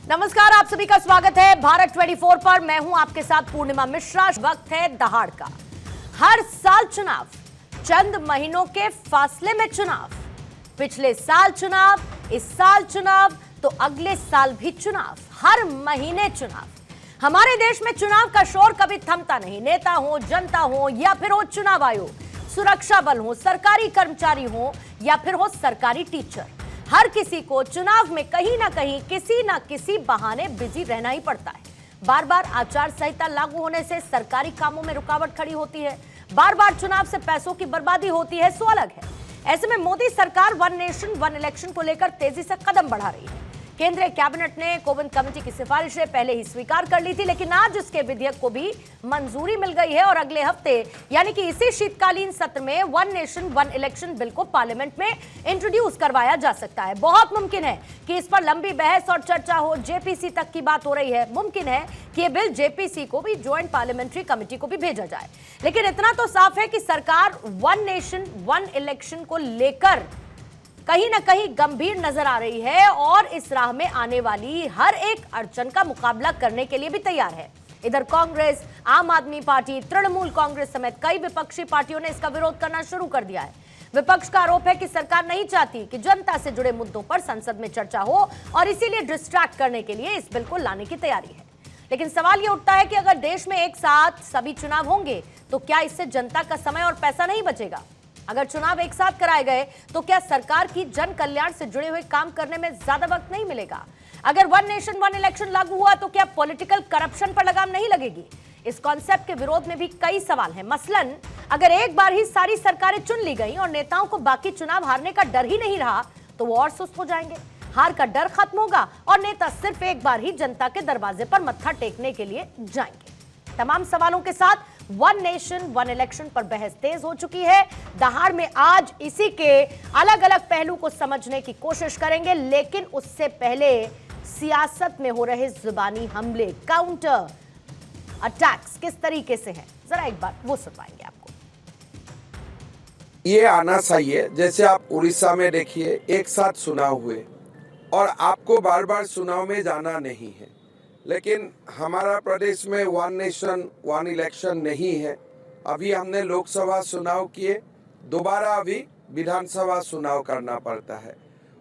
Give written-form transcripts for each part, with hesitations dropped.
नमस्कार, आप सभी का स्वागत है भारत 24 पर। मैं हूं आपके साथ पूर्णिमा मिश्रा। वक्त है दहाड़ का। हर साल चुनाव, चंद महीनों के फासले में चुनाव। पिछले साल चुनाव, इस साल चुनाव, तो अगले साल भी चुनाव। हर महीने चुनाव। हमारे देश में चुनाव का शोर कभी थमता नहीं। नेता हो, जनता हो, या फिर हो चुनाव आयोग, सुरक्षा बल हो, सरकारी कर्मचारी हो, या फिर हो सरकारी टीचर, हर किसी को चुनाव में कहीं ना कहीं किसी ना किसी बहाने बिजी रहना ही पड़ता है। बार बार आचार संहिता लागू होने से सरकारी कामों में रुकावट खड़ी होती है। बार बार चुनाव से पैसों की बर्बादी होती है, सो अलग है। ऐसे में मोदी सरकार वन नेशन वन इलेक्शन को लेकर तेजी से कदम बढ़ा रही है। केंद्रीय कैबिनेट ने कोविंद कमेटी की सिफारिशें पहले ही स्वीकार कर ली थी, लेकिन आज इसके विधेयक को भी मंजूरी मिल गई है और अगले हफ्ते यानी कि इसी शीतकालीन सत्र में one nation one election bill को पार्लियामेंट में इंट्रोड्यूस करवाया जा सकता है। बहुत मुमकिन है कि इस पर लंबी बहस और चर्चा हो, जेपीसी तक की बात हो रही है। मुमकिन है कि यह बिल जेपीसी को भी, ज्वाइंट पार्लियामेंट्री कमेटी को भी भेजा जाए। लेकिन इतना तो साफ है कि सरकार वन नेशन वन इलेक्शन को लेकर कहीं ना कहीं गंभीर नजर आ रही है और इस राह में आने वाली हर एक अड़चन का मुकाबला करने के लिए भी तैयार है। इधर कांग्रेस, आम आदमी पार्टी, तृणमूल कांग्रेस समेत कई विपक्षी पार्टियों ने इसका विरोध करना शुरू कर दिया है। विपक्ष का आरोप है कि सरकार नहीं चाहती कि जनता से जुड़े मुद्दों पर संसद में चर्चा हो और इसीलिए डिस्ट्रैक्ट करने के लिए इस बिल को लाने की तैयारी है। लेकिन सवाल यह उठता है कि अगर देश में एक साथ सभी चुनाव होंगे तो क्या इससे जनता का समय और पैसा नहीं बचेगा? अगर चुनाव एक साथ कराए गए तो क्या सरकार की जन कल्याण से जुड़े हुए काम करने में ज्यादा वक्त नहीं मिलेगा? अगर वन नेशन वन इलेक्शन लागू हुआ तो क्या पॉलिटिकल करप्शन पर लगाम नहीं लगेगी? इस कॉन्सेप्ट के विरोध में भी कई सवाल हैं। मसलन, अगर एक बार ही सारी सरकारें चुन ली गई और नेताओं को बाकी चुनाव हारने का डर ही नहीं रहा तो वो और सुस्त हो जाएंगे। हार का डर खत्म होगा और नेता सिर्फ एक बार ही जनता के दरवाजे पर मत्था टेकने के लिए जाएंगे। तमाम सवालों के साथ वन नेशन वन इलेक्शन पर बहस तेज हो चुकी है। दहाड़ में आज इसी के अलग अलग पहलू को समझने की कोशिश करेंगे, लेकिन उससे पहले सियासत में हो रहे जुबानी हमले, काउंटर अटैक्स किस तरीके से हैं, जरा एक बार वो सुनवाएंगे आपको। ये आना चाहिए। जैसे आप उड़ीसा में देखिए, एक साथ चुनाव हुए और आपको बार बार चुनाव में जाना नहीं है, लेकिन हमारा प्रदेश में वन नेशन वन इलेक्शन नहीं है। अभी हमने लोकसभा चुनाव किए, दोबारा अभी विधानसभा चुनाव करना पड़ता है।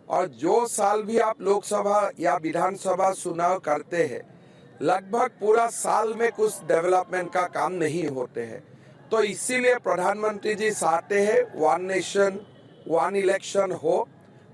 और जो साल भी आप लोकसभा या विधानसभा चुनाव करते हैं, लगभग पूरा साल में कुछ डेवलपमेंट का काम नहीं होते हैं। तो इसीलिए प्रधानमंत्री जी चाहते हैं वन नेशन वन इलेक्शन हो।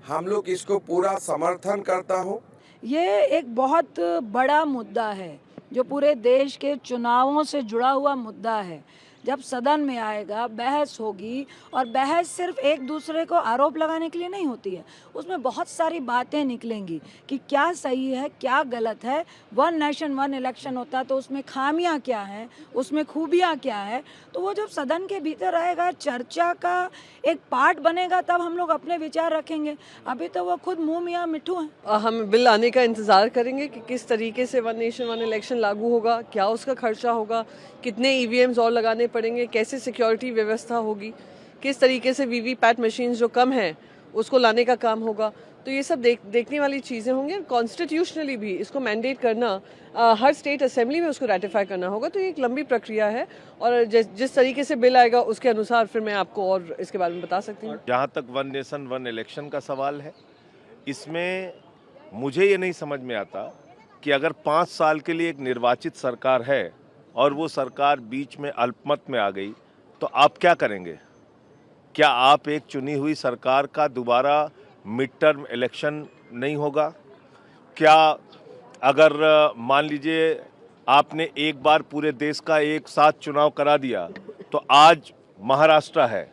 हम लोग इसको पूरा समर्थन करता हूँ। ये एक बहुत बड़ा मुद्दा है जो पूरे देश के चुनावों से जुड़ा हुआ मुद्दा है। जब सदन में आएगा, बहस होगी, और बहस सिर्फ एक दूसरे को आरोप लगाने के लिए नहीं होती है। उसमें बहुत सारी बातें निकलेंगी कि क्या सही है, क्या गलत है। वन नेशन वन इलेक्शन होता तो उसमें खामियां क्या हैं, उसमें खूबियां क्या है। तो वो जब सदन के भीतर आएगा, चर्चा का एक पार्ट बनेगा, तब हम लोग अपने विचार रखेंगे। अभी तो वो खुद मुँह मियाँ मिठू हैं। हम बिल आने का इंतज़ार करेंगे कि किस तरीके से वन नेशन वन इलेक्शन लागू होगा, क्या उसका खर्चा होगा, कितने ईवीएम्स और लगाने पड़ेंगे, कैसे सिक्योरिटी व्यवस्था होगी, किस तरीके से वीवीपैट मशीन्स जो कम हैं उसको लाने का काम होगा। तो ये सब देखने वाली चीज़ें होंगी। कॉन्स्टिट्यूशनली भी इसको मैंडेट करना, हर स्टेट असेंबली में उसको रेटिफाई करना होगा। तो ये एक लंबी प्रक्रिया है और जिस तरीके से बिल आएगा उसके अनुसार फिर मैं आपको और इसके बारे में बता सकती हूँ। जहाँ तक वन नेशन वन इलेक्शन का सवाल है, इसमें मुझे ये नहीं समझ में आता कि अगर 5 साल के लिए एक निर्वाचित सरकार है और वो सरकार बीच में अल्पमत में आ गई तो आप क्या करेंगे? क्या आप एक चुनी हुई सरकार का दोबारा मिड टर्म इलेक्शन नहीं होगा? क्या अगर मान लीजिए आपने एक बार पूरे देश का एक साथ चुनाव करा दिया, तो आज महाराष्ट्र है,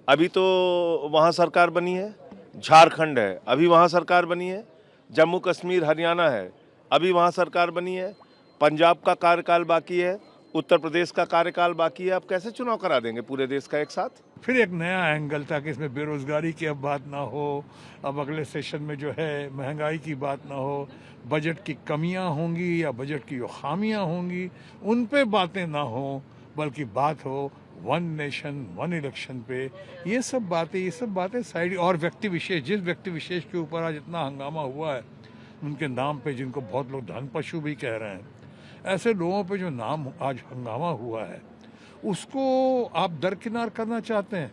अभी तो वहाँ सरकार बनी है, झारखंड है, अभी वहाँ सरकार बनी है, जम्मू कश्मीर हरियाणा है, अभी वहाँ सरकार बनी है, पंजाब का कार्यकाल बाकी है, उत्तर प्रदेश का कार्यकाल बाकी है। आप कैसे चुनाव करा देंगे पूरे देश का एक साथ? फिर एक नया एंगल था कि इसमें बेरोजगारी की अब बात ना हो, अब अगले सेशन में जो है महंगाई की बात ना हो, बजट की कमियां होंगी या बजट की जो खामियां होंगी उन पे बातें ना हो, बल्कि बात हो वन नेशन वन इलेक्शन पे। ये सब बातें साइड। और व्यक्ति विशेष, जिस व्यक्ति विशेष के ऊपर आज इतना हंगामा हुआ है, उनके नाम पे, जिनको बहुत लोग धन पशु भी कह रहे हैं, ऐसे लोगों पे जो नाम आज हंगामा हुआ है, उसको आप दरकिनार करना चाहते हैं।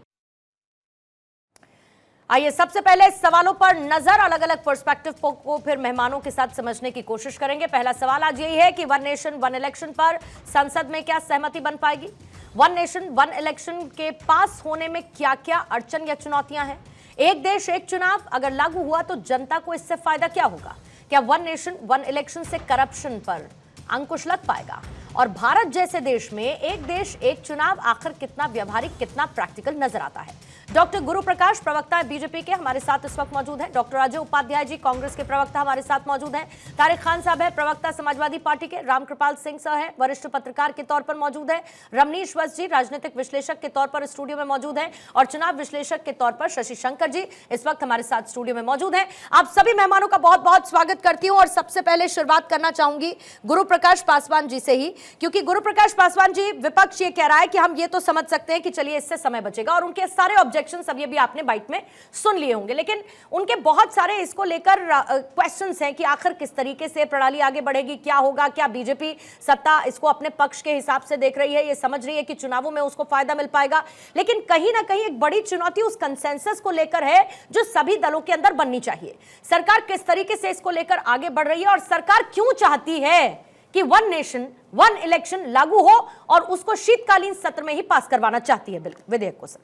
आइए सबसे पहले सवालों पर नजर, अलग अलग पर्सपेक्टिव को फिर मेहमानों के साथ समझने की कोशिश करेंगे। पहला सवाल आज यही है कि वन नेशन वन इलेक्शन पर संसद में क्या सहमति बन पाएगी? वन नेशन वन इलेक्शन के पास होने में क्या क्या अड़चन या चुनौतियां हैं? एक देश एक चुनाव अगर लागू हुआ तो जनता को इससे फायदा क्या होगा? क्या वन नेशन वन इलेक्शन से करप्शन पर अंकुश लग पाएगा? और भारत जैसे देश में एक देश एक चुनाव आखिर कितना व्यवहारिक, कितना प्रैक्टिकल नजर आता है? डॉक्टर गुरु प्रकाश, प्रवक्ता बीजेपी के, हमारे साथ इस वक्त मौजूद हैं। डॉक्टर अजय उपाध्याय जी, कांग्रेस के प्रवक्ता, हमारे साथ मौजूद हैं। तारिक खान साहब है, प्रवक्ता समाजवादी पार्टी के। रामकृपाल सिंह सर है, वरिष्ठ पत्रकार के तौर पर मौजूद है। रमनीश वत्स जी, राजनीतिक विश्लेषक के तौर पर स्टूडियो में मौजूद हैं। और चुनाव विश्लेषक के तौर पर शशि शंकर जी इस वक्त हमारे साथ स्टूडियो में मौजूद हैं। आप सभी मेहमानों का बहुत बहुत स्वागत करती हूं और सबसे पहले शुरुआत करना चाहूंगी गुरु प्रकाश पासवान जी से ही, क्योंकि गुरु प्रकाश पासवान जी, विपक्ष ये कह रहा है कि हम ये तो समझ सकते हैं कि चलिए इससे समय बचेगा, और उनके सारे ऑब्जेक्शंस अब ये भी आपने बाइट में सुन लिए होंगे, लेकिन उनके बहुत सारे इसको लेकर क्वेश्चंस हैं कि आखिर किस तरीके से प्रणाली आगे बढ़ेगी, क्या होगा, क्या बीजेपी सत्ता इसको अपने पक्ष के हिसाब से देख रही है, ये समझ रही है कि चुनावों में उसको फायदा मिल पाएगा। लेकिन कहीं ना कहीं एक बड़ी चुनौती उस कंसेंसस को लेकर है जो सभी दलों के अंदर बननी चाहिए। सरकार किस तरीके से इसको लेकर आगे बढ़ रही है और सरकार क्यों चाहती है कि वन नेशन वन इलेक्शन लागू हो और उसको शीतकालीन सत्र में ही पास करवाना चाहती है विधेयक को? सर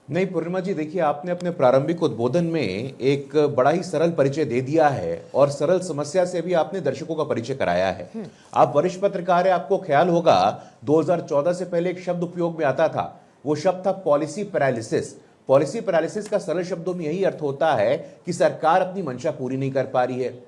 नहीं पूर्णिमा जी, देखिए आपने अपने प्रारंभिक उद्बोधन में एक बड़ा ही सरल परिचय दे दिया है और सरल समस्या से भी आपने दर्शकों का परिचय कराया है। आप वरिष्ठ पत्रकार है, आपको ख्याल होगा 2014 से पहले एक शब्द उपयोग में आता था, वो शब्द था पॉलिसी पैरालिसिस। पॉलिसी पैरालिसिस का सरल शब्दों में यही अर्थ होता है कि सरकार अपनी मंशा पूरी नहीं कर पा रही है,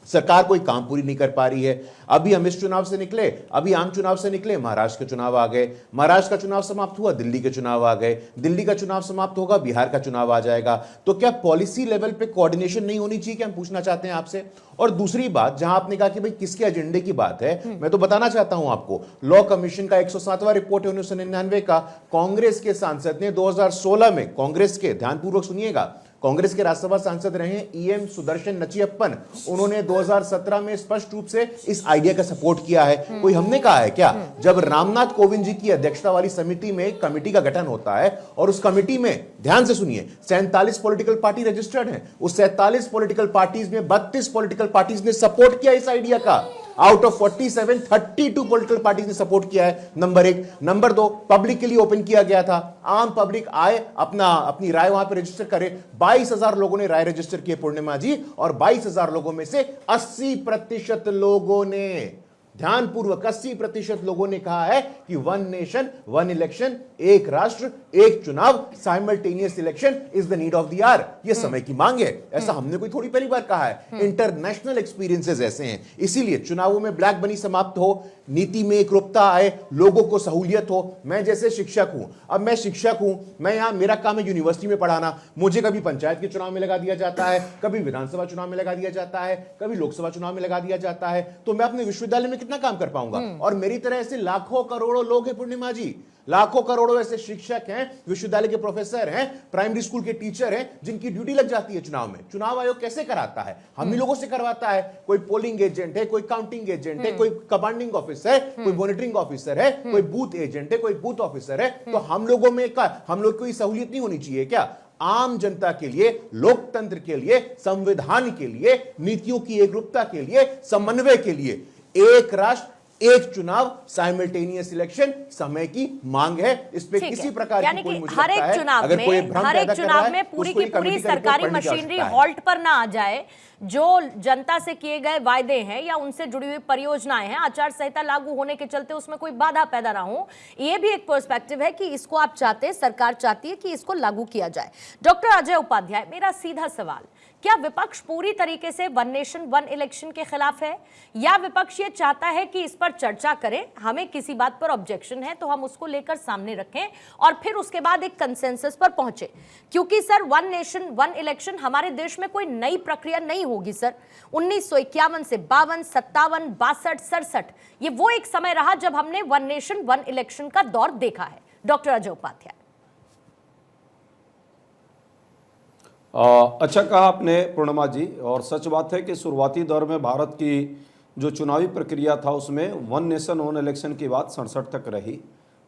सरकार कोई काम पूरी नहीं कर पा रही है। अभी हम इस चुनाव से निकले, अभी आम चुनाव से निकले, महाराष्ट्र के चुनाव आ गए, महाराष्ट्र का चुनाव समाप्त हुआ, दिल्ली के चुनाव आ गए, दिल्ली का चुनाव समाप्त होगा, बिहार का चुनाव आ जाएगा। तो क्या पॉलिसी लेवल पे कोऑर्डिनेशन नहीं होनी चाहिए, क्या हम पूछना चाहते हैं आपसे। और दूसरी बात, जहां आपने कहा कि भाई किसके एजेंडे की बात है, मैं तो बताना चाहता हूं आपको, लॉ कमीशन का 107वां रिपोर्ट है 1999 का, कांग्रेस के सांसद ने 2016 में, कांग्रेस के, ध्यानपूर्वक सुनिएगा, कांग्रेस के राज्यसभा सांसद रहे ईएम सुदर्शन नचियप्पन, उन्होंने 2017 में स्पष्ट रूप से इस आइडिया का सपोर्ट किया है। कोई हमने कहा है क्या? जब रामनाथ कोविंद जी की अध्यक्षता वाली समिति में एक कमेटी का गठन होता है और उस कमेटी में, ध्यान से सुनिए, 47 पॉलिटिकल पार्टी रजिस्टर्ड हैं, उस 47 पॉलिटिकल पार्टीज में 32 पॉलिटिकल पार्टीज ने सपोर्ट किया इस आइडिया का। आउट ऑफ 47, 32 पॉलिटिकल पार्टीज ने सपोर्ट किया है, नंबर 1। नंबर 2, पब्लिक के लिए ओपन किया गया था, आम पब्लिक आए, अपनी राय वहां पे रजिस्टर करे। 22,000 लोगों ने राय रजिस्टर किए पूर्णिमा जी, और 22,000 लोगों में से 80% लोगों ने, ध्यानपूर्वक 80% लोगों ने कहा है कि वन नेशन वन इलेक्शन, एक राष्ट्र एक चुनाव, simultaneous election is the need of the hour. ये समय की मांग है, ऐसा हमने कोई थोड़ी पहली बार कहा है, इंटरनेशनल एक्सपीरियंसेस ऐसे हैं। इसीलिए चुनावों में ब्लैक मनी समाप्त हो, नीति में एकरूपता आए, लोगों को सहूलियत हो। मैं जैसे शिक्षक हूं, अब मैं शिक्षक हूं, मैं यहां, मेरा काम है यूनिवर्सिटी में पढ़ाना, मुझे कभी पंचायत के चुनाव में लगा दिया जाता है, कभी विधानसभा चुनाव में लगा दिया जाता है, कभी लोकसभा चुनाव में लगा दिया जाता है, तो मैं अपने विश्वविद्यालय में कितना काम कर पाऊंगा? और मेरी तरह ऐसे लाखों करोड़ों लोग हैं पूर्णिमा जी, लाखों करोड़ों ऐसे शिक्षक हैं, विश्वविद्यालय के प्रोफेसर हैं, प्राइमरी स्कूल के टीचर हैं, जिनकी ड्यूटी लग जाती है चुनाव में। चुनाव आयोग कैसे कराता है? हम ही लोगों से करवाता है। कोई पोलिंग एजेंट है, कोई काउंटिंग एजेंट है, कोई कमांडिंग ऑफिसर है, कोई मॉनिटरिंग ऑफिसर है, कोई बूथ एजेंट है, कोई बूथ ऑफिसर है। तो हम लोगों में हम लोग कोई सहूलियत नहीं होनी चाहिए क्या? आम जनता के लिए, लोकतंत्र के लिए, संविधान के लिए, नीतियों की एकरूपता के लिए, समन्वय के लिए एक राष्ट्र एक चुनाव, साइमल्टेनियस इलेक्शन समय की मांग है। इस पे किसी प्रकार की कोई, मुझे हर लगता एक है, चुनाव अगर कोई में, भ्रम हर एक पैदा कर रहा चुनाव है, में पूरी उसको की एक पूरी कमेटी का रिपोर्ट सरकारी पढ़ने की मशीनरी आवश्यकता है। हॉल्ट पर ना आ जाए। जो जनता से किए गए वायदे हैं या उनसे जुड़ी हुई परियोजनाएं हैं, आचार संहिता लागू होने के चलते उसमें कोई बाधा पैदा ना हो, ये भी एक पर्सपेक्टिव है कि इसको आप चाहते हैं, सरकार चाहती है कि इसको लागू किया जाए। डॉक्टर अजय उपाध्याय, मेरा सीधा सवाल, क्या विपक्ष पूरी तरीके से वन नेशन वन इलेक्शन के खिलाफ है, या विपक्ष ये चाहता है कि इस पर चर्चा करें, हमें किसी बात पर ऑब्जेक्शन है तो हम उसको लेकर सामने रखें और फिर उसके बाद एक कंसेंसस पर पहुंचे? क्योंकि sir, one nation one election हमारे देश में कोई नई प्रक्रिया नहीं होगी सर। 1951 से 52, 57, 62, 67 ये वो एक समय रहा जब हमने वन नेशन वन इलेक्शन का दौर देखा है। डॉक्टर अजय उपाध्याय। अच्छा कहा आपने पूर्णिमा जी, और सच बात है कि शुरुआती दौर में भारत की जो चुनावी प्रक्रिया था उसमें वन नेशन वन इलेक्शन की बात 67 तक रही।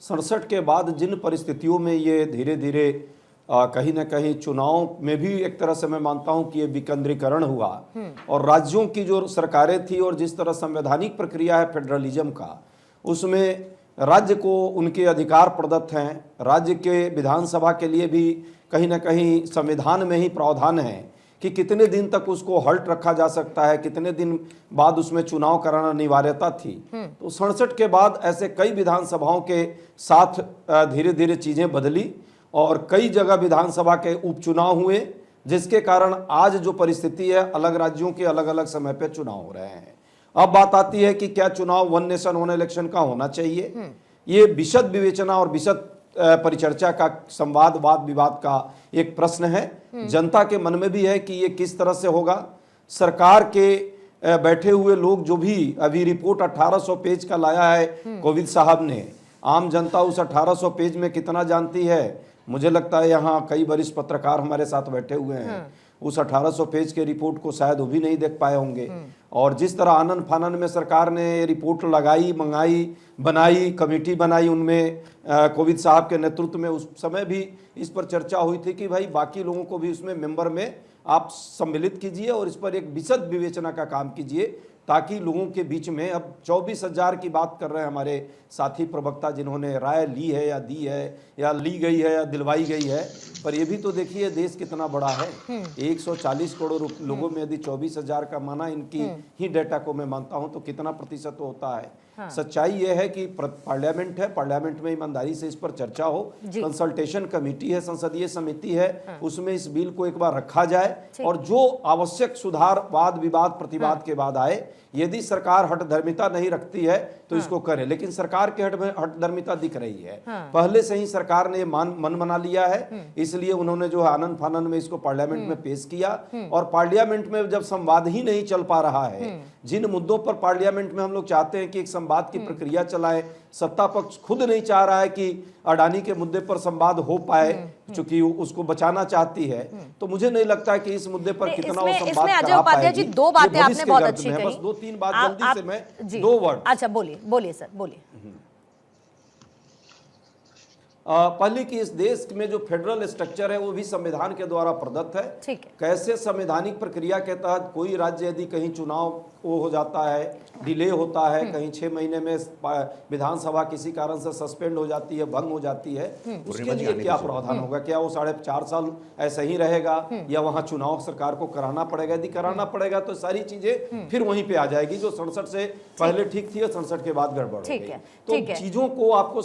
67 के बाद जिन परिस्थितियों में ये धीरे धीरे कहीं ना कहीं चुनाव में भी एक तरह से मैं मानता हूं कि ये विकेंद्रीकरण हुआ और राज्यों की जो सरकारें थी और जिस तरह संवैधानिक प्रक्रिया है फेडरलिज्म का, उसमें राज्य को उनके अधिकार प्रदत्त हैं। राज्य के विधानसभा के लिए भी कहीं ना कहीं संविधान में ही प्रावधान है कि कितने दिन तक उसको हल्ट रखा जा सकता है, कितने दिन बाद उसमें चुनाव कराना अनिवार्यता थी। तो 67 के बाद ऐसे कई विधानसभाओं के साथ धीरे धीरे चीज़ें बदली और कई जगह विधानसभा के उपचुनाव हुए, जिसके कारण आज जो परिस्थिति है अलग राज्यों के अलग अलग समय पे चुनाव हो रहे हैं। अब बात आती है कि क्या चुनाव वन नेशन वन इलेक्शन का होना चाहिए। ये विशद विवेचना और विशद परिचर्चा का संवाद वाद विवाद का एक प्रश्न है। जनता के मन में भी है कि ये किस तरह से होगा। सरकार के बैठे हुए लोग जो भी अभी रिपोर्ट 1800 पेज का लाया है कोविंद साहब ने, आम जनता उस 1800 पेज में कितना जानती है। मुझे लगता है यहाँ कई वरिष्ठ पत्रकार हमारे साथ बैठे हुए हैं, उस 1800 पेज के रिपोर्ट को शायद वो भी नहीं देख पाए होंगे। और जिस तरह आनन फानन में सरकार ने रिपोर्ट लगाई, मंगाई, बनाई, कमेटी बनाई, उनमें कोविंद साहब के नेतृत्व में उस समय भी इस पर चर्चा हुई थी कि भाई बाकी लोगों को भी उसमें मेंबर में आप सम्मिलित कीजिए और इस पर एक विशद विवेचना का काम कीजिए, ताकि लोगों के बीच में अब 24,000 की बात कर रहे हैं हमारे साथी प्रवक्ता जिन्होंने राय ली है या दी है या ली गई है या दिलवाई गई है, पर ये भी तो देखिए देश कितना बड़ा है। 140 करोड़ लोगों में यदि 24,000 का माना इनकी ही डेटा को मैं मानता हूं तो कितना प्रतिशत होता है। सच्चाई ये है कि पार्लियामेंट है, पार्लियामेंट में ईमानदारी से इस पर चर्चा हो, कंसल्टेशन कमेटी है, संसदीय समिति है, उसमें इस बिल को एक बार रखा जाए और जो आवश्यक सुधार वाद विवाद प्रतिवाद के बाद आए। यदि सरकार हठधर्मिता नहीं रखती है तो इसको करे, लेकिन सरकार की हठधर्मिता दिख रही है। पहले से ही सरकार ने मन बना लिया है, इसलिए उन्होंने जो है आनन फानन में इसको पार्लियामेंट में पेश किया और पार्लियामेंट में जब संवाद ही नहीं चल पा रहा है, जिन मुद्दों पर पार्लियामेंट में हम लोग चाहते हैं कि एक संवाद की प्रक्रिया चलाए, सत्ता पक्ष खुद नहीं चाह रहा है कि अडानी के मुद्दे पर संवाद हो पाए, चूंकि उसको बचाना चाहती है, तो मुझे नहीं लगता है कि इस मुद्दे पर कितना वो संवाद करा पाएगी। दो बातें आपने बहुत अच्छी कही, बस 2-3 बात जल्दी से मैं 2 वर्ड। अच्छा बोलिए सर, बोलिए। पहली कि इस देश में जो फेडरल स्ट्रक्चर है वो भी संविधान के द्वारा प्रदत्त है। ठीक है। कैसे संवैधानिक प्रक्रिया के तहत कोई राज्य यदि कहीं चुनाव वो हो जाता है, डिले होता है, कहीं 6 महीने में विधानसभा किसी कारण से सस्पेंड हो जाती है, भंग हो जाती है, उसके लिए क्या प्रावधान होगा? क्या वो 4.5 साल ऐसे ही रहेगा या वहां चुनाव सरकार को कराना पड़ेगा? यदि कराना पड़ेगा तो सारी चीजें फिर वहीं पे आ जाएगी जो 67 से पहले ठीक थी और 67 के बाद गड़बड़ हो गई। तो चीजों को आपको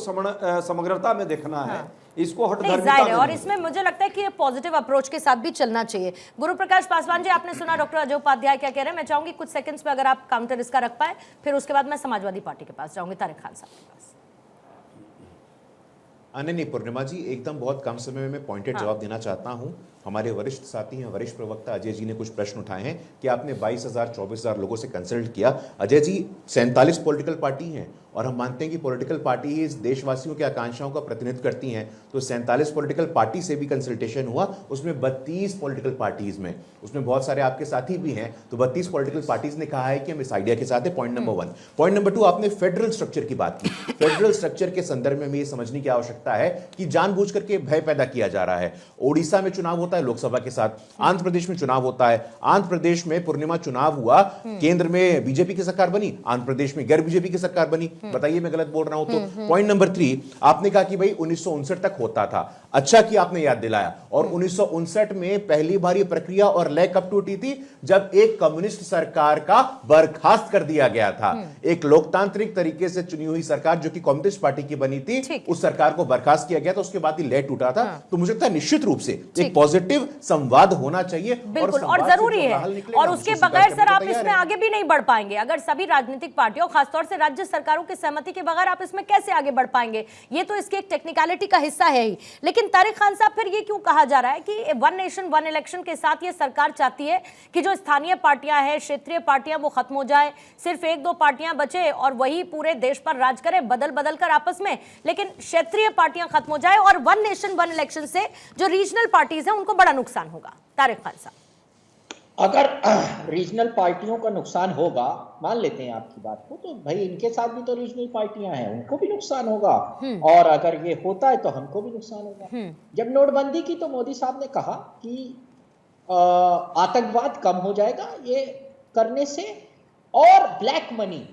समग्रता में देखना है, इसको हठधर्मिता नहीं, और इसमें मुझे लगता है कि ये पॉजिटिव अप्रोच के साथ भी चलना चाहिए। गुरु प्रकाश पासवान जी, आपने सुना डॉक्टर अजय उपाध्याय क्या कह रहे हैं। मैं चाहूंगी कुछ सेकंड्स में अगर आप काउंटर इसका रख पाए, फिर उसके बाद मैं समाजवादी पार्टी के पास जाऊंगी, तारिक खान साहब के पास। नहीं पूर्णिमा जी, एकदम बहुत कम समय में पॉइंटेड जवाब देना चाहता हूं। हमारे वरिष्ठ साथी हैं, वरिष्ठ प्रवक्ता अजय जी ने कुछ प्रश्न उठाए हैं कि आपने 22,000 24,000 लोगों से कंसल्ट किया। अजय जी, 47 पॉलिटिकल पार्टी हैं और हम मानते हैं कि पॉलिटिकल पार्टी ही इस देशवासियों की आकांक्षाओं का प्रतिनिधित्व करती हैं, तो 47 पॉलिटिकल पार्टी से भी कंसल्टेशन हुआ, उसमें 32 पॉलिटिकल पार्टीज में, उसमें बहुत सारे आपके साथी भी हैं, तो 32 पॉलिटिकल पार्टीज ने कहा है कि हम इस आइडिया के साथ है। Point number 1। पॉइंट नंबर 2, आपने फेडरल स्ट्रक्चर की बात की। फेडरल स्ट्रक्चर के संदर्भ में ये समझने की आवश्यकता है कि जानबूझ करके भय पैदा किया जा रहा है। ओडिशा में चुनाव होता है लोकसभा के साथ, आंध्र प्रदेश में चुनाव होता है, आंध्र प्रदेश में पूर्णिमा चुनाव हुआ, केंद्र में बीजेपी की सरकार बनी, आंध्र प्रदेश में गैर बीजेपी की सरकार बनी। बताइए मैं गलत बोल रहा हूं तो? पॉइंट नंबर 3, आपने कहा कि भाई 1959 तक होता था। अच्छा कि आपने याद दिलाया। और 1959 में पहली बार ये प्रक्रिया और लय कब टूटी थी? जब एक कम्युनिस्ट सरकार का बर्खास्त कर दिया गया था। एक लोकतांत्रिक तरीके से चुनी हुई सरकार जो कि कम्युनिस्ट पार्टी की बनी थी, उस सरकार को बर्खास्त किया गया था, उसके बाद ही लय टूटा था। तो मुझे लगता है निश्चित रूप से एक पॉजिटिव संवाद होना चाहिए, बिल्कुल, और जरूरी है। और उसके बगैर सर आप इसमें आगे भी नहीं बढ़ पाएंगे। अगर सभी राजनीतिक पार्टियों, खासतौर से राज्य सरकारों की सहमति के बगैर आप इसमें कैसे आगे बढ़ पाएंगे? ये तो इसकी एक टेक्निकलिटी का हिस्सा है ही। लेकिन तारिक खान साहब, फिर ये क्यों कहा जा रहा है कि वन नेशन वन इलेक्शन के साथ ये सरकार चाहती है कि जो स्थानीय पार्टियां हैं, क्षेत्रीय पार्टियां, वो खत्म हो जाए, सिर्फ 1-2 पार्टियां बचे और वही पूरे देश पर राज करे, बदल बदल कर आपस में, लेकिन क्षेत्रीय पार्टियां खत्म हो जाए और वन नेशन वन इलेक्शन से जो रीजनल पार्टीज हैं उनको किसको बड़ा नुकसान होगा? तारिक खान साहब। अगर रीजनल पार्टियों का नुकसान होगा, मान लेते हैं आपकी बात को, तो भाई इनके साथ भी तो रीजनल पार्टियां हैं, उनको भी नुकसान होगा, और अगर ये होता है तो हमको भी नुकसान होगा। जब नोटबंदी की तो मोदी साहब ने कहा कि आतंकवाद कम हो जाएगा ये करने से, और ब्लैक मनी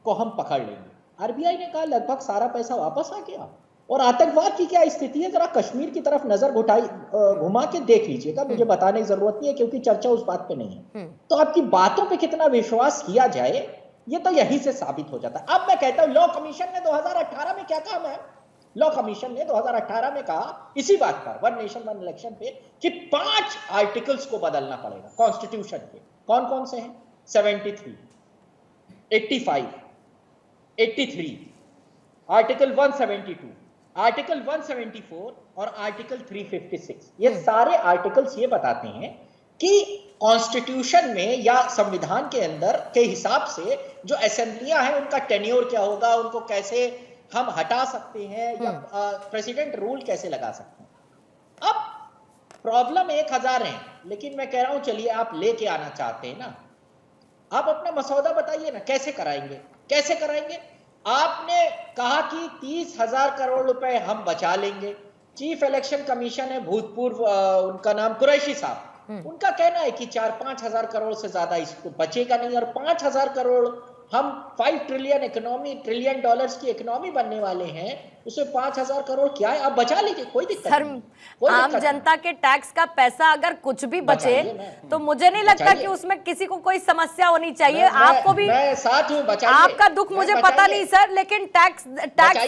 को हम पकड़ लेंगे। आरबीआई ने कहा लगभग सारा पैसा वापस आ गया। और आतंकवाद की क्या स्थिति है, जरा कश्मीर की तरफ नजर घुमा के देख लीजिएगा, मुझे बताने की जरूरत नहीं है क्योंकि चर्चा उस बात पे नहीं है। तो आपकी बातों पे कितना विश्वास किया जाए, ये तो यहीं से साबित हो जाता है। अब मैं कहता हूं, लॉ कमीशन ने 2018 में क्या कहा, लॉ कमीशन ने 2018 में कहा इसी बात पर, वन नेशन वन इलेक्शन पे, कि 5 आर्टिकल्स को बदलना पड़ेगा कॉन्स्टिट्यूशन के। कौन कौन से हैं? 73, 85, 83, आर्टिकल 172, आर्टिकल 174 और आर्टिकल 356। ये सारे आर्टिकल्स ये बताते हैं कि कॉन्स्टिट्यूशन में या संविधान के अंदर के हिसाब से जो असेंबलियां हैं उनका टेन्योर क्या होगा, उनको कैसे हम हटा सकते हैं, या प्रेसिडेंट रूल कैसे लगा सकते हैं। अब प्रॉब्लम 1000 है, लेकिन मैं कह रहा हूं चलिए आप लेके आना चाहते हैं ना, आप अपना मसौदा बताइए ना, कैसे कराएंगे, कैसे कराएंगे। आपने कहा कि 30,000 करोड़ रुपए हम बचा लेंगे। चीफ इलेक्शन कमीशन है भूतपूर्व, उनका नाम कुरैशी साहब, उनका कहना है कि 4-5 हजार करोड़ से ज्यादा इसको बचेगा नहीं, और 5,000 करोड़ हम 5 ट्रिलियन इकोनॉमी, ट्रिलियन डॉलर्स की इकोनॉमी बनने वाले हैं, उसमें 5,000 करोड़ क्या है, आप बचा लीजिए, कोई दिक्कत नहीं। आम जनता के टैक्स का पैसा अगर कुछ भी बचे तो मुझे नहीं लगता कि उसमें किसी को कोई समस्या होनी चाहिए। आपको भी मैं साथ हूं, बताइए। आपका दुख मुझे पता नहीं सर, लेकिन टैक्स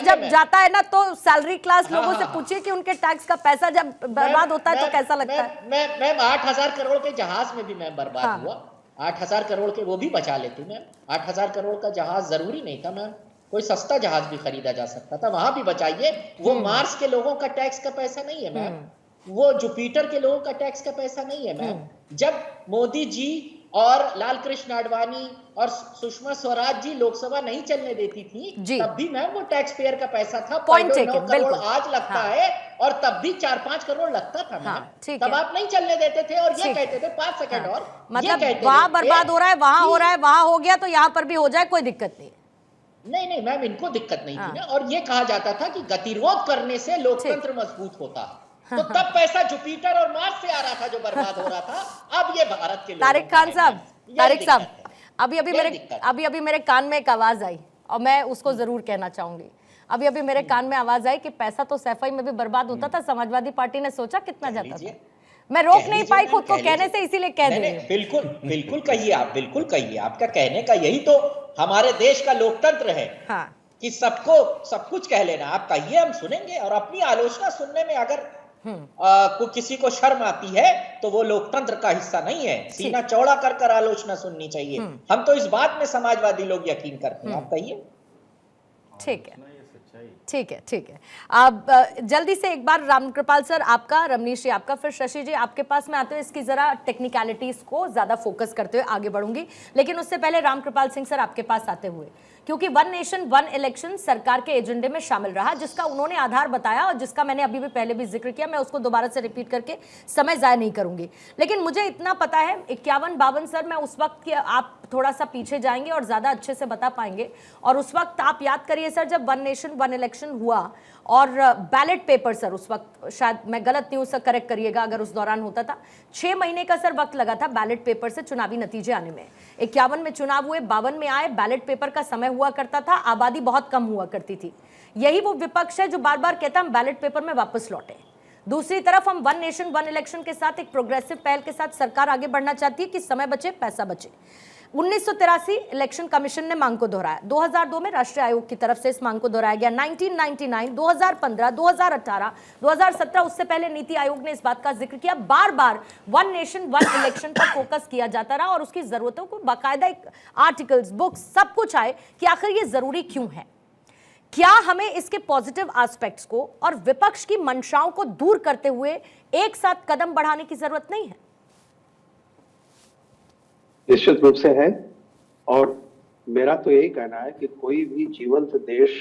जब जाता है ना तो सैलरी क्लास लोगों से पूछिए कि उनके टैक्स का पैसा जब बर्बाद होता है तो कैसा लगता है। मैं 8,000 करोड़ के जहाज में भी मैं बर्बाद हुआ, 8,000 करोड़ के वो भी बचा लेती मैम। 8,000 करोड़ का जहाज जरूरी नहीं था मैम, कोई सस्ता जहाज भी खरीदा जा सकता था, वहां भी बचाइए। वो मार्स के लोगों का टैक्स का पैसा नहीं है मैम, वो जुपिटर के लोगों का टैक्स का पैसा नहीं है मैम। जब मोदी जी और लाल कृष्ण आडवाणी और सुषमा स्वराज जी लोकसभा नहीं चलने देती थी, तब भी मैम वो टैक्स पेयर का पैसा था। 9 करोड़ आज लगता है, और तब भी 4-5 करोड़ लगता था मैम। तब आप नहीं चलने देते थे, और ये कहते थे 5 सेकंड और, मतलब वहां बर्बाद हो रहा है, वहां हो रहा है, वहां हो गया तो यहाँ पर भी हो जाए, कोई दिक्कत नहीं। नहीं मैम, इनको दिक्कत नहीं थी ना, और ये कहा जाता था कि गतिरोध करने से लोकतंत्र मजबूत होता है। तो तब पैसा जुपिटर और मार्स से आ रहा था जो बर्बाद हो रहा था। अब ये भारत के लोग। तारिक खान साहब, तारिक साहब, अभी मेरे कान में एक आवाज आई और मैं उसको जरूर कहना चाहूंगी। अभी मेरे कान में आवाज आई कि पैसा तो सैफई में भी बर्बाद होता था, समाजवादी पार्टी ने सोचा कितना जाता था। मैं रोक नहीं पाई खुद को कहने से, इसीलिए कह दे रही हूं। बिल्कुल कहिए आप, बिल्कुल कहिए। आपका कहने का यही तो हमारे देश का लोकतंत्र है, कि सबको सब कुछ कह लेना। आप कहिए, हम सुनेंगे, और अपनी आलोचना सुनने में अगर किसी को शर्म आती है तो वो लोकतंत्र का हिस्सा नहीं है। सीना चौड़ा कर आलोचना सुननी चाहिए। हम तो इस बात में समाजवादी लोग यकीन करते हैं। आप कहिए। ठीक है। अब जल्दी से एक बार रामकृपाल सर आपका, रमनीश जी आपका, फिर शशि जी आपके पास में आते हुए इसकी जरा टेक्निकलिटीज को ज्यादा फोकस करते हुए आगे बढ़ूंगी। लेकिन उससे पहले रामकृपाल सिंह सर आपके पास आते हुए, क्योंकि वन नेशन वन इलेक्शन सरकार के एजेंडे में शामिल रहा, जिसका उन्होंने आधार बताया और जिसका मैंने अभी भी पहले भी जिक्र किया, मैं उसको दोबारा से रिपीट करके समय जाया नहीं करूंगी। लेकिन मुझे इतना पता है 51-52 सर, मैं उस वक्त की, आप थोड़ा सा पीछे जाएंगे और ज्यादा अच्छे से बता पाएंगे। और उस वक्त आप याद करिए सर, जब वन नेशन वन इलेक्शन हुआ और बैलेट पेपर सर, उस वक्त शायद मैं गलत नहीं हूं सर, करेक्ट करिएगा अगर उस दौरान होता था, 6 महीने का सर वक्त लगा था बैलेट पेपर से चुनावी नतीजे आने में। 51 में चुनाव हुए, 52 में आए, बैलेट पेपर का समय हुआ करता था, आबादी बहुत कम हुआ करती थी। यही वो विपक्ष है जो बार बार कहता हम बैलेट पेपर में वापस लौटे। दूसरी तरफ हम वन नेशन वन इलेक्शन के साथ एक प्रोग्रेसिव पहल के साथ सरकार आगे बढ़ना चाहती है कि समय बचे पैसा बचे। 1983 इलेक्शन कमीशन ने मांग को दोहराया, 2002 में राष्ट्रीय आयोग की तरफ से इस मांग को दोहराया गया, 1999, 2015, 2018, 2017, उससे पहले नीति आयोग ने इस बात का जिक्र किया। बार बार वन नेशन वन इलेक्शन पर फोकस किया जाता रहा और उसकी जरूरतों को बाकायदा एक आर्टिकल्स, बुक्स, सब कुछ आए कि आखिर ये जरूरी क्यों है। क्या हमें इसके पॉजिटिव एस्पेक्ट्स को और विपक्ष की मंशाओं को दूर करते हुए एक साथ कदम बढ़ाने की जरूरत नहीं है? निश्चित रूप से है, और मेरा तो यही कहना है कि कोई भी जीवंत देश,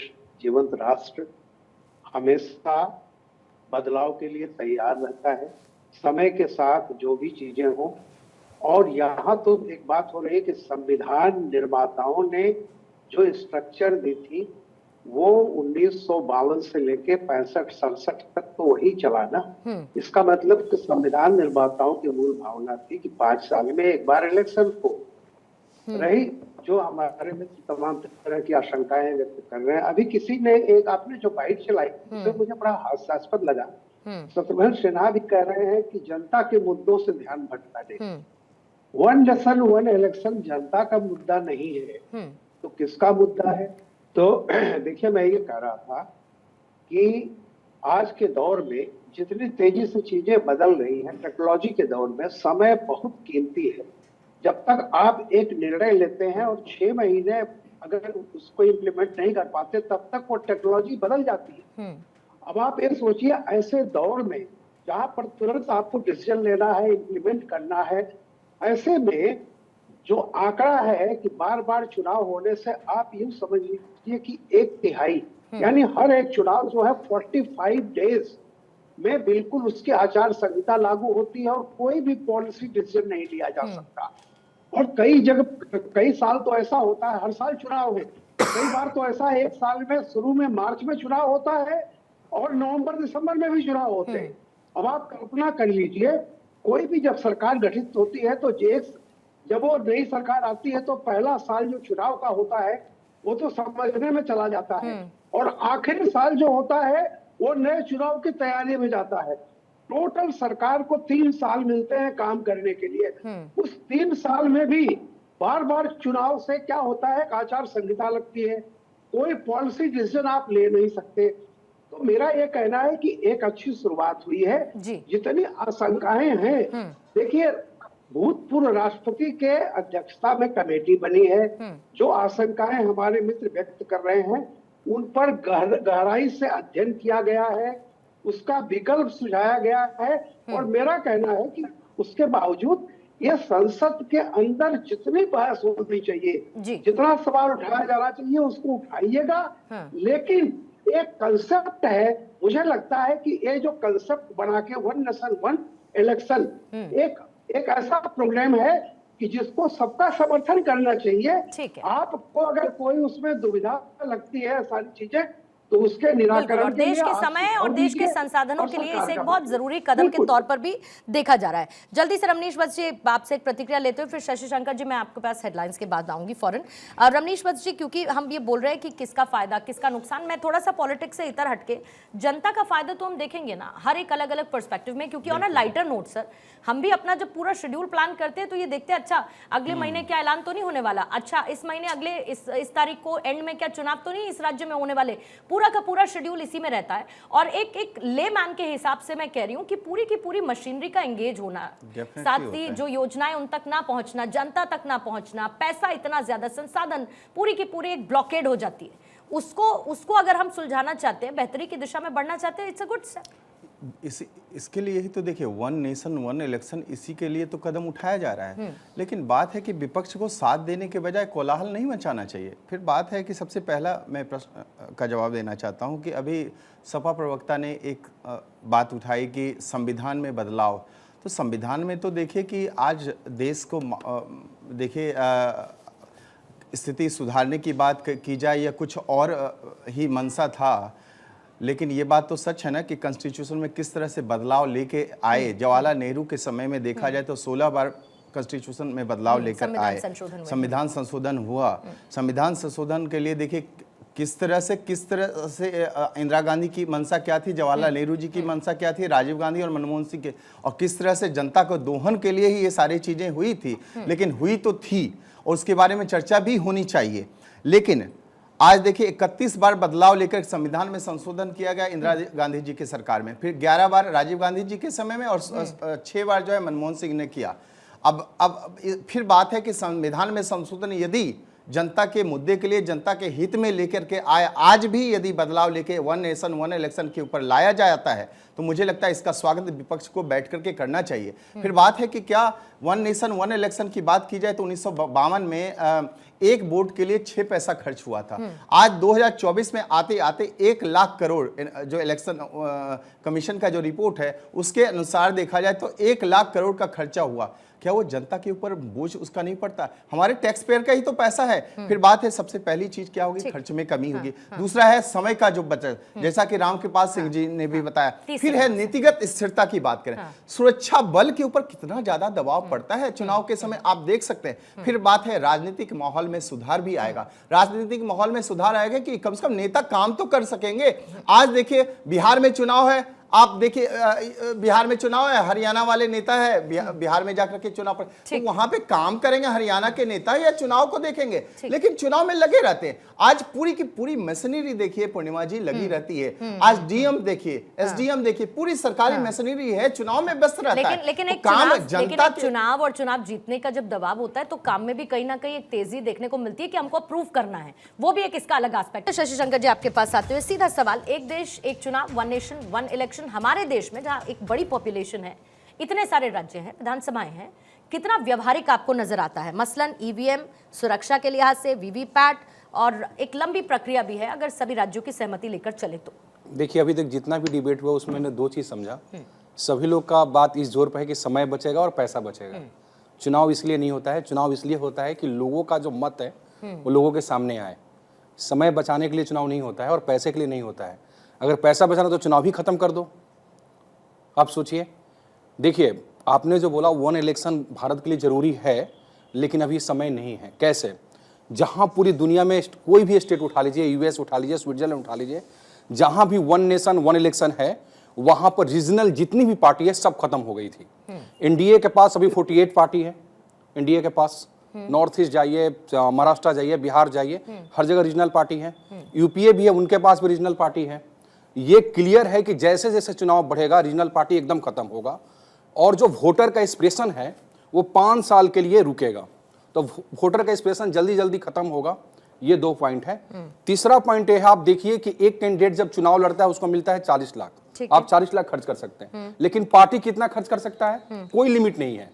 जीवंत राष्ट्र हमेशा बदलाव के लिए तैयार रहता है, समय के साथ जो भी चीजें हों। और यहाँ तो एक बात हो रही है कि संविधान निर्माताओं ने जो स्ट्रक्चर दी थी वो 1952 से लेके 65-67 तक तो वही चला ना। इसका मतलब कि संविधान निर्माताओं की मूल भावना थी कि 5 साल में एक बार इलेक्शन हो। रही जो हमारे मित्र तमाम तरह की आशंकाएं व्यक्त कर रहे हैं, अभी किसी ने एक आपने जो बाइट चलाई उससे मुझे बड़ा हास्यास्पद लगा। शत्रुघ्न सिन्हा भी कह रहे हैं कि जनता के मुद्दों से ध्यान भटका दे। वन नेशन वन इलेक्शन जनता का मुद्दा नहीं है तो किसका मुद्दा है? तो देखिए, मैं ये कह रहा था कि आज के दौर में जितनी तेजी से चीजें बदल रही हैं, टेक्नोलॉजी के दौर में समय बहुत कीमती है। जब तक आप एक निर्णय लेते हैं और 6 महीने अगर उसको इम्प्लीमेंट नहीं कर पाते तब तक वो टेक्नोलॉजी बदल जाती है। अब आप ये सोचिए, ऐसे दौर में जहां पर तुरंत आपको डिसीजन लेना है, इम्प्लीमेंट करना है, ऐसे में जो आंकड़ा है कि बार बार चुनाव होने से आप यूं समझ लीजिए कि 1/3 यानी हर एक चुनाव जो है 45 डेज में बिल्कुल उसकी आचार संहिता लागू होती है और कोई भी पॉलिसी डिसीजन नहीं लिया जा सकता। और कई जगह कई साल तो ऐसा होता है, हर साल चुनाव है। कई बार तो ऐसा है, एक साल में शुरू में मार्च में चुनाव होता है और नवंबर दिसंबर में भी चुनाव होते हैं। अब आप कल्पना कर लीजिए, कोई भी जब सरकार गठित होती है तो जब वो नई सरकार आती है तो पहला साल जो चुनाव का होता है वो तो समझने में चला जाता है और आखिरी साल जो होता है वो नए चुनाव की तैयारी में जाता है। टोटल सरकार को 3 साल मिलते हैं काम करने के लिए। उस 3 साल में भी बार बार चुनाव से क्या होता है, आचार संहिता लगती है, कोई पॉलिसी डिसीजन आप ले नहीं सकते। तो मेरा ये कहना है कि एक अच्छी शुरुआत हुई है। जितनी आशंकाएं हैं, देखिए भूतपूर्व राष्ट्रपति के अध्यक्षता में कमेटी बनी है। जो आशंकाएं हमारे मित्र व्यक्त कर रहे हैं उन पर गहराई से अध्ययन किया गया है, उसका विकल्प सुझाया गया है। और मेरा कहना है कि उसके बावजूद ये संसद के अंदर जितनी बहस होनी चाहिए, जितना सवाल उठाया जाना चाहिए उसको उठाइएगा। लेकिन एक कंसेप्ट है, मुझे लगता है कि ये जो कंसेप्ट बना के वन नेशन वन इलेक्शन एक ऐसा प्रोग्राम है कि जिसको सबका समर्थन करना चाहिए। आपको अगर कोई उसमें दुविधा लगती है सारी चीजें तो उसके निराकरण के लिए देश के समय और देश के संसाधनों के लिए इसे एक बहुत जरूरी कदम के तौर पर भी देखा जा रहा है। जल्दी से रमनीश वत्स जी आपसे एक प्रतिक्रिया लेते हुए फिर शशि शंकर जी मैं आपके पास हेडलाइंस के बाद आऊंगी फौरन। रमनीश वत्स जी, क्योंकि हम ये बोल रहे हैं कि किसका फायदा किसका नुकसान, मैं थोड़ा सा पॉलिटिक्स से इतर हटके जनता का फायदा तो हम देखेंगे ना हर एक अलग अलग पर्सपेक्टिव में, क्योंकि on a lighter note sir हम भी अपना जब पूरा शेड्यूल प्लान करते हैं तो ये देखते हैं अच्छा अगले महीने क्या ऐलान तो नहीं होने वाला, अच्छा इस महीने अगले इस तारीख को एंड में क्या चुनाव तो नहीं इस राज्य में होने वाले, पूरा का पूरा शेड्यूल इसी में रहता है। और एक लेमैन के हिसाब से मैं कह रही हूं कि पूरी की पूरी मशीनरी का एंगेज होना, साथ ही जो योजनाएं उन तक ना पहुंचना, जनता तक ना पहुंचना, पैसा इतना ज्यादा, संसाधन पूरी की पूरी एक ब्लॉकेड हो जाती है। उसको अगर हम सुलझाना चाहते हैं, बेहतरी की दिशा में बढ़ना चाहते हैं, इट्स अ गुड स्टेप। इसके लिए ही तो देखिए वन नेशन वन इलेक्शन इसी के लिए तो कदम उठाया जा रहा है। लेकिन बात है कि विपक्ष को साथ देने के बजाय कोलाहल नहीं मचाना चाहिए। फिर बात है कि सबसे पहला मैं प्रश्न का जवाब देना चाहता हूं कि अभी सपा प्रवक्ता ने एक बात उठाई कि संविधान में बदलाव। तो संविधान में तो देखिए कि आज देश को देखिए स्थिति सुधारने की बात की जाए या कुछ और ही मंशा था, लेकिन ये बात तो सच है ना कि कॉन्स्टिट्यूशन में किस तरह से बदलाव लेके आए। जवाहरलाल नेहरू के समय में देखा जाए तो 16 बार कॉन्स्टिट्यूशन में बदलाव लेकर आए, संविधान संशोधन हुआ। संविधान संशोधन के लिए देखिए किस तरह से इंदिरा गांधी की मंशा क्या थी, जवाहरलाल नेहरू जी की मंशा क्या थी, राजीव गांधी और मनमोहन सिंह के, और किस तरह से जनता को दोहन के लिए ही ये सारी चीजें हुई थी। लेकिन हुई तो थी और उसके बारे में चर्चा भी होनी चाहिए। लेकिन आज देखिए 31 बार बदलाव लेकर संविधान में संशोधन किया गया इंदिरा गांधी जी की सरकार में, फिर 11 बार राजीव गांधी जी के समय में और 6 बार जो है मनमोहन सिंह ने किया। अब फिर बात है कि संविधान में संशोधन यदि जनता के मुद्दे के लिए, जनता के हित में लेकर के आए, आज भी यदि बदलाव लेके वन नेशन वन इलेक्शन के ऊपर लाया जाता है तो मुझे लगता है इसका स्वागत विपक्ष को बैठ करके करना चाहिए। फिर बात है कि क्या वन नेशन वन इलेक्शन की बात की जाए तो 1952 में एक वोट के लिए 6 पैसा खर्च हुआ था। आज 2024 में आते आते 1 लाख करोड़, जो इलेक्शन कमीशन का जो रिपोर्ट है उसके अनुसार देखा जाए तो 1 लाख करोड़ का खर्चा हुआ। क्या वो जनता के ऊपर बोझ उसका नहीं पड़ता? हमारे टैक्स पेयर का ही तो पैसा है। फिर बात है, सबसे पहली चीज क्या होगी? खर्च में कमी होगी। दूसरा है समय का जो बचत, जैसा कि रामकृपाल सिंह जी ने भी बताया। फिर है नीतिगत स्थिरता की बात करें, सुरक्षा बल के ऊपर कितना ज्यादा दबाव पड़ता है चुनाव के समय, आप देख सकते हैं। फिर बात है, राजनीतिक माहौल में सुधार भी आएगा। राजनीतिक माहौल में सुधार आएगा कि कम से कम नेता काम तो कर सकेंगे। आज देखिए बिहार में चुनाव है, आप देखिए बिहार में चुनाव है, हरियाणा वाले नेता है बिहार में जाकर के चुनाव पर, तो वहां पे काम करेंगे हरियाणा के नेता या चुनाव को देखेंगे? लेकिन चुनाव में लगे रहते हैं। आज पूरी की पूरी मशीनरी देखिए पूर्णिमा जी लगी रहती है। आज डीएम देखिए, एसडीएम देखिए, पूरी सरकारी मशीनरी है, चुनाव में व्यस्त रहता है। लेकिन तो एक काम चुनाव, जनता चुनाव और चुनाव जीतने का जब दबाव होता है तो काम में भी कहीं ना कहीं एक तेजी देखने को मिलती है कि हमको प्रूव करना है, वो भी एक इसका अलग एस्पेक्ट है। शशि शंकर जी, आपके पास आते हुए सीधा सवाल, एक देश एक चुनाव, वन नेशन वन इलेक्शन, हमारे देश में जहां एक बड़ी पॉपुलेशन है, इतने सारे राज्य हैं, विधानसभाएं हैं, कितना व्यवहारिक आपको नजर आता है? मसलन ईवीएम, सुरक्षा के लिहाज से वीवीपैट, और एक लंबी प्रक्रिया भी है अगर सभी राज्यों की सहमति लेकर चले तो। देखिए, अभी तक जितना भी डिबेट हुआ उसमें मैंने 2 चीज समझा। सभी लोग का बात इस जोर पर है कि समय बचेगा और पैसा बचेगा। चुनाव इसलिए नहीं होता है, चुनाव इसलिए होता है कि लोगों का जो मत है वो लोगों के सामने आए। समय बचाने के लिए चुनाव नहीं होता है और पैसे के लिए नहीं होता है। अगर पैसा बचाना तो चुनाव ही खत्म कर दो। आप सोचिए, देखिए आपने जो बोला वन इलेक्शन भारत के लिए जरूरी है, लेकिन अभी समय नहीं है। कैसे? जहां पूरी दुनिया में कोई भी स्टेट उठा लीजिए, यूएस उठा लीजिए, स्विट्जरलैंड उठा लीजिए, जहां भी वन नेशन वन इलेक्शन है वहां पर रीजनल जितनी भी पार्टी है सब खत्म हो गई थी। एनडीए के पास अभी 48 पार्टी है। एनडीए के पास नॉर्थ ईस्ट जाइए, महाराष्ट्र जाइए, बिहार जाइए, हर जगह रीजनल पार्टी है। यूपीए भी है, उनके पास भी रीजनल पार्टी है। ये क्लियर है कि जैसे जैसे चुनाव बढ़ेगा रीजनल पार्टी एकदम खत्म होगा और जो वोटर का एक्सप्रेशन है वो 5 साल के लिए रुकेगा। तो वोटर का एक्सप्रेशन जल्दी जल्दी खत्म होगा। ये 2 पॉइंट है। तीसरा पॉइंट ये है, आप देखिए कि एक कैंडिडेट जब चुनाव लड़ता है उसको मिलता है 40 लाख। आप 40 लाख खर्च कर सकते हैं, लेकिन पार्टी कितना खर्च कर सकता है? कोई लिमिट नहीं है।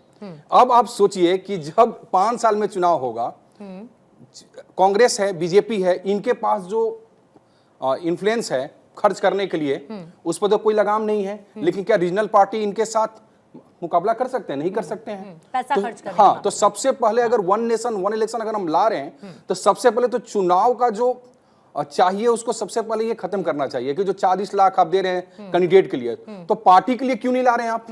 अब आप सोचिए कि जब 5 साल में चुनाव होगा, कांग्रेस है, बीजेपी है, इनके पास जो इन्फ्लुएंस है खर्च करने के लिए, उस पर तो कोई लगाम नहीं है। लेकिन क्या रीजनल पार्टी इनके साथ मुकाबला कर सकते हैं? नहीं कर सकते हैं। पैसा तो, खर्च करने हाँ, तो सबसे पहले अगर वन नेशन वन इलेक्शन अगर हम ला रहे हैं तो सबसे पहले तो चुनाव का जो चाहिए उसको सबसे पहले ये खत्म करना चाहिए कि जो 40 लाख आप दे रहे हैं कैंडिडेट के लिए, तो पार्टी के लिए क्यों नहीं ला रहे हैं आप?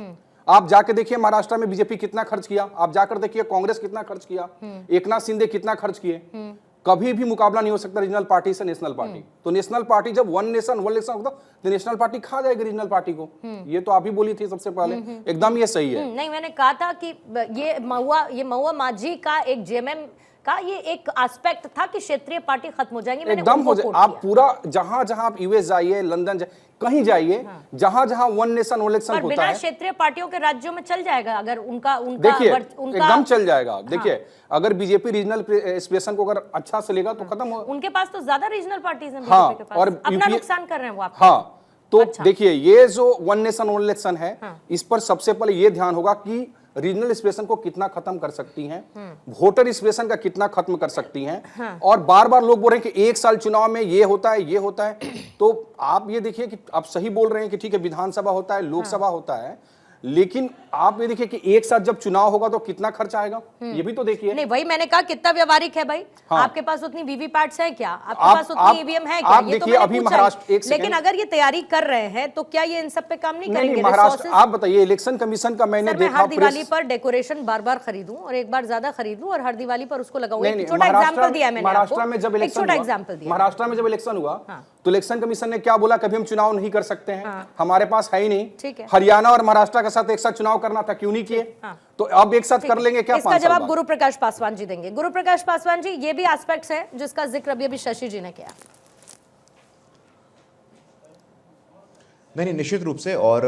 आप जाके देखिए महाराष्ट्र में बीजेपी कितना खर्च किया, आप जाकर देखिए कांग्रेस कितना खर्च किया, एकनाथ शिंदे कितना खर्च किए। कभी भी मुकाबला नहीं हो सकता रीजनल पार्टी से नेशनल पार्टी। तो नेशनल पार्टी जब वन नेशन वन इलेक्शन होगा तो नेशनल पार्टी खा जाएगी रीजनल पार्टी को। ये तो आप ही बोली थी सबसे पहले, एकदम ये सही है। नहीं, मैंने कहा था कि ये महुआ माझी का एक जेएमएम का ये एक एस्पेक्ट था कि क्षेत्रीय पार्टी खत्म हो जाएंगी। मैंने एकदम हो जाए। आप पूरा जहां जहां आप यूएस जाइए, लंदन जाइए, कहीं जाइए, जहां जहां वन नेशन वन इलेक्शन होता बिना है, क्षेत्रीय पार्टियों के राज्यों में चल जाएगा अगर उनका देखिए एकदम चल जाएगा। देखिए अगर बीजेपी रीजनल एक्सप्रेशन को अगर अच्छा से लेगा तो खत्म हो। उनके पास तो ज्यादा रीजनल पार्टीज हैं हाँ, बीजेपी के पास। और अपना नुकसान कर रहे हैं वो आप। हाँ, तो देखिए ये जो वन नेशन वन इलेक्शन है, इस पर सबसे पहले ये ध्यान होगा कि रीजनल एक्सप्रेशन को कितना खत्म कर सकती हैं, वोटर एक्सप्रेशन का कितना खत्म कर सकती हैं। और बार बार लोग बोल रहे हैं कि 1 साल चुनाव में ये होता है ये होता है। तो आप ये देखिए कि आप सही बोल रहे हैं कि ठीक है विधानसभा होता है, लोकसभा होता है, लेकिन आप ये देखिए कि एक साथ जब चुनाव होगा तो कितना खर्च आएगा, ये भी तो देखिए। नहीं, वही मैंने कहा कितना व्यवहारिक है भाई। हाँ। आपके पास उतनी वीवीपैट्स है क्या? आपके पास उतनी ईवीएम है क्या? ये तो मैंने अभी महाराष्ट्र, लेकिन अगर ये तैयारी कर रहे हैं तो क्या ये इन सब पे काम नहीं करेंगे? महाराष्ट्र, आप बताइए इलेक्शन कमीशन का मैंने देखा, हर दिवाली पर डेकोरेशन बार खरीदूं और एक बार ज्यादा खरीद लूं और हर दिवाली पर उसको लगाऊं। एक छोटा एग्जांपल दिया मैंने। महाराष्ट्र में जब इलेक्शन हुआ तो इलेक्शन कमीशन ने क्या बोला? कभी हम चुनाव नहीं कर सकते हैं, हमारे पास है ही नहीं। हरियाणा और महाराष्ट्र के साथ एक साथ चुनाव करना था, क्यों नहीं किए? तो अब एक साथ कर लेंगे क्या? इसका जवाब गुरु प्रकाश पासवान जी देंगे। गुरु प्रकाश पासवान जी, ये भी एस्पेक्ट्स हैं जिसका जिक्र अभी शशि जी ने किया। नहीं, निश्चित रूप से। और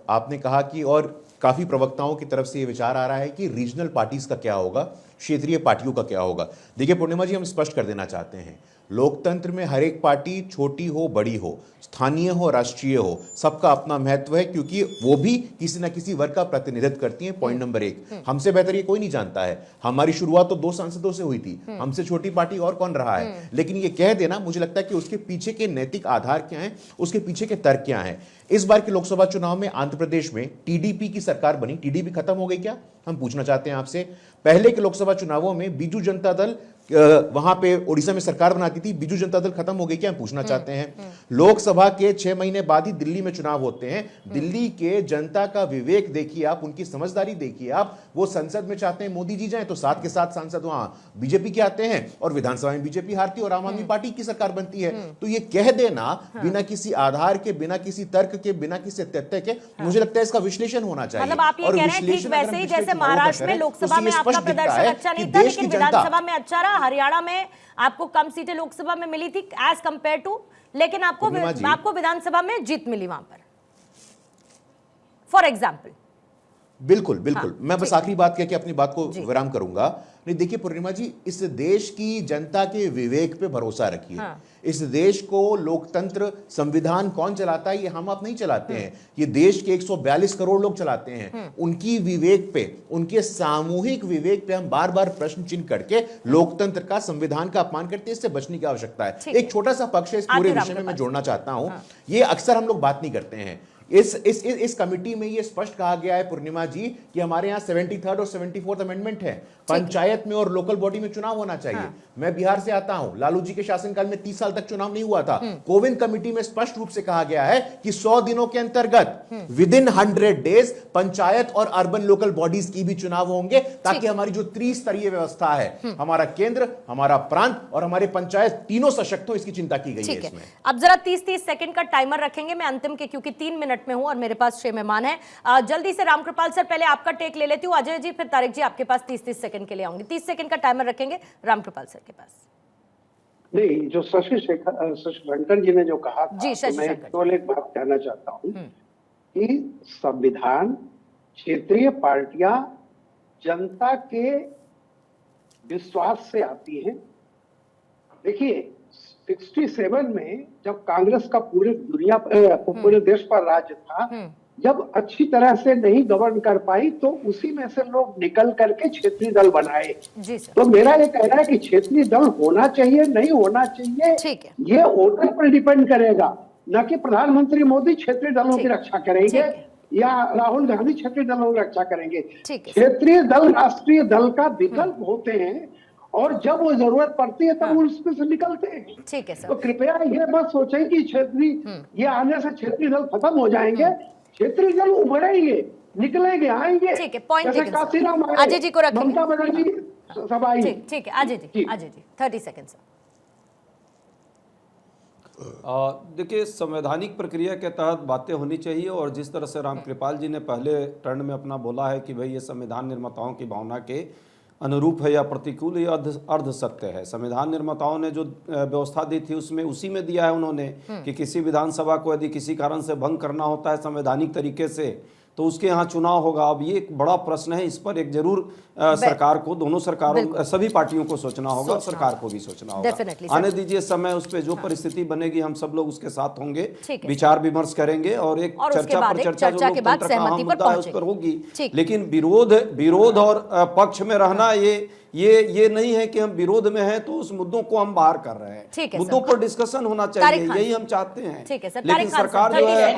आपने कहा कि और काफी प्रवक्ताओं की तरफ से ये विचार आ रहा है कि रीजनल पार्टीज का क्या होगा, क्षेत्रीय पार्टियों का क्या होगा। देखिए पूर्णिमा जी, हम स्पष्ट कर देना चाहते हैं, लोकतंत्र में हर एक पार्टी छोटी हो बड़ी हो, स्थानीय हो राष्ट्रीय हो, सबका अपना महत्व है, क्योंकि वो भी किसी ना किसी वर्ग का प्रतिनिधित्व करती है। पॉइंट नंबर 1, हमसे बेहतर ये कोई नहीं जानता है। हमारी शुरुआत तो 2 सांसदों से हुई थी, हमसे छोटी पार्टी और कौन रहा है। लेकिन ये कह देना, मुझे लगता है कि उसके पीछे के नैतिक आधार क्या हैं, उसके पीछे के तर्क क्या हैं। इस बार के लोकसभा चुनाव में आंध्र प्रदेश में टीडीपी की सरकार बनी। टीडीपी खत्म हो गई क्या, हम पूछना चाहते हैं आपसे। पहले के लोकसभा चुनावों में बीजू जनता दल वहां पे उड़ीसा में सरकार बनाती थी, बीजू जनता दल खत्म हो गई क्या, हम पूछना चाहते हैं। लोकसभा के 6 महीने बाद ही दिल्ली में चुनाव होते हैं। दिल्ली के जनता का विवेक देखिए आप, उनकी समझदारी देखिए आप। वो संसद में चाहते हैं मोदी जी जाएं, तो 7 के 7 सांसद वहां बीजेपी के आते हैं, और विधानसभा में बीजेपी हारती है और आम आदमी पार्टी की सरकार बनती है। तो ये कह देना बिना किसी आधार के, बिना किसी तर्क के, बिना किसी तथ्य के, मुझे लगता है इसका विश्लेषण होना चाहिए। मतलब आप ये कह रहे हैं ठीक वैसे ही जैसे महाराष्ट्र में लोकसभा में आपका प्रदर्शन अच्छा नहीं था, लेकिन विधानसभा में अच्छा रहा। हरियाणा में आपको कम सीटें लोकसभा में मिली थी एज कंपेयर टू, लेकिन आपको विधानसभा में जीत मिली वहां पर, फॉर एग्जाम्पल। बिल्कुल बिल्कुल। मैं बस आखिरी बात कह के अपनी बात को विराम करूंगा। नहीं देखिए पूर्णिमा जी, इस देश की जनता के विवेक पे भरोसा रखिए। इस देश को लोकतंत्र, संविधान कौन चलाता है, ये हम आप नहीं चलाते हैं, ये देश के 142 करोड़ लोग चलाते हैं। उनकी विवेक पे, उनके सामूहिक विवेक पे हम बार बार प्रश्न चिन्ह करके लोकतंत्र का, संविधान का अपमान करते हैं। इससे बचने की आवश्यकता है। एक छोटा सा पक्ष है इस पूरे विषय में मैं जोड़ना चाहता हूं। ये अक्सर हम लोग बात नहीं करते हैं। इस कमिटी में ये स्पष्ट कहा गया है पूर्णिमा जी कि हमारे यहाँ 73rd और 74th अमेंडमेंट है। पंचायत में और लोकल बॉडी में चुनाव होना चाहिए। मैं बिहार से आता हूं, लालू जी के शासनकाल में 30 साल तक चुनाव नहीं हुआ था। कोविंद कमेटी में स्पष्ट रूप से कहा गया है कि 100 दिनों के अंतर्गत विदिन 100 डेज पंचायत और अर्बन लोकल बॉडीज की भी चुनाव होंगे, ताकि हमारी जो त्रिस्तरीय व्यवस्था है, हमारा केंद्र, हमारा प्रांत और हमारे पंचायत, तीनों सशक्त हो, इसकी चिंता की गई है इसमें। अब जरा 30-30 सेकंड का टाइमर रखेंगे, मैं अंतिम के, क्योंकि 3 मिनट में हूं और मेरे पास 6 मेहमान हैं। जल्दी से रामकृपाल सर, पहले आपका टेक ले लेती हूं, अजय जी, फिर तारिक जी आपके पास 30-30 सेकंड के लिए आऊंगी। 30 सेकंड का टाइमर रखेंगे रामकृपाल सर के पास। नहीं, जो शशि शंकर जी ने जो कहा था, तो मैं केवल एक बात कहना चाहता हूँ कि संविधान, क्षेत्रीय पार्टियां जनता के विश्वास से आती हैं। देखिए 67 में जब कांग्रेस का पूरे देश पर राज्य था, जब अच्छी तरह से नहीं गवर्न कर पाई, तो उसी में से लोग निकल करके क्षेत्रीय दल बनाए। तो मेरा ये कहना है कि क्षेत्रीय दल होना चाहिए, नहीं होना चाहिए, ये वोटर पर डिपेंड करेगा, न कि प्रधानमंत्री मोदी क्षेत्रीय दलों की रक्षा करेंगे या राहुल गांधी क्षेत्रीय दलों की रक्षा करेंगे। क्षेत्रीय दल राष्ट्रीय दल का विकल्प होते हैं, और जब वो जरूरत पड़ती है तब वो उसमें से निकलते हैं। ठीक है सर। तो कृपया ये मत सोचें कि क्षेत्रीय, ये आने से क्षेत्रीय दल खत्म हो जाएंगे। क्षेत्रीय दल उभरेंगे, निकलेंगे, आएंगे। ठीक है, पॉइंट जैसे काशीराम आए, अजय जी को रखेंगे, ममता बनर्जी सब आई। ठीक है अजय जी, 30 सेकंड सर। देखिए, संवैधानिक प्रक्रिया के तहत बातें होनी चाहिए, और जिस तरह से रामकृपाल जी ने पहले टर्न में अपना बोला है कि भाई ये संविधान निर्माताओं की भावना के अनुरूप है या प्रतिकूल, या अर्ध सत्य है। संविधान निर्माताओं ने जो व्यवस्था दी थी उसमें उसी में दिया है उन्होंने कि किसी विधानसभा को यदि किसी कारण से भंग करना होता है संवैधानिक तरीके से, तो उसके यहाँ चुनाव होगा। अब ये एक बड़ा प्रश्न है, इस पर एक जरूर सरकार को, दोनों सरकारों, सभी पार्टियों को सोचना होगा, और सरकार को भी सोचना होगा। आने दीजिए समय, उस पर जो परिस्थिति बनेगी हम सब लोग उसके साथ होंगे, विचार विमर्श करेंगे, और एक चर्चा पर चर्चा जो लोकतंत्र का अहम मुद्दा है उस पर होगी। लेकिन विरोध और पक्ष में रहना, ये नहीं है कि हम विरोध में हैं तो उस मुद्दों को हम बाहर कर रहे हैं। मुद्दों पर डिस्कशन होना चाहिए, यही हम चाहते हैं। लेकिन सरकार जो है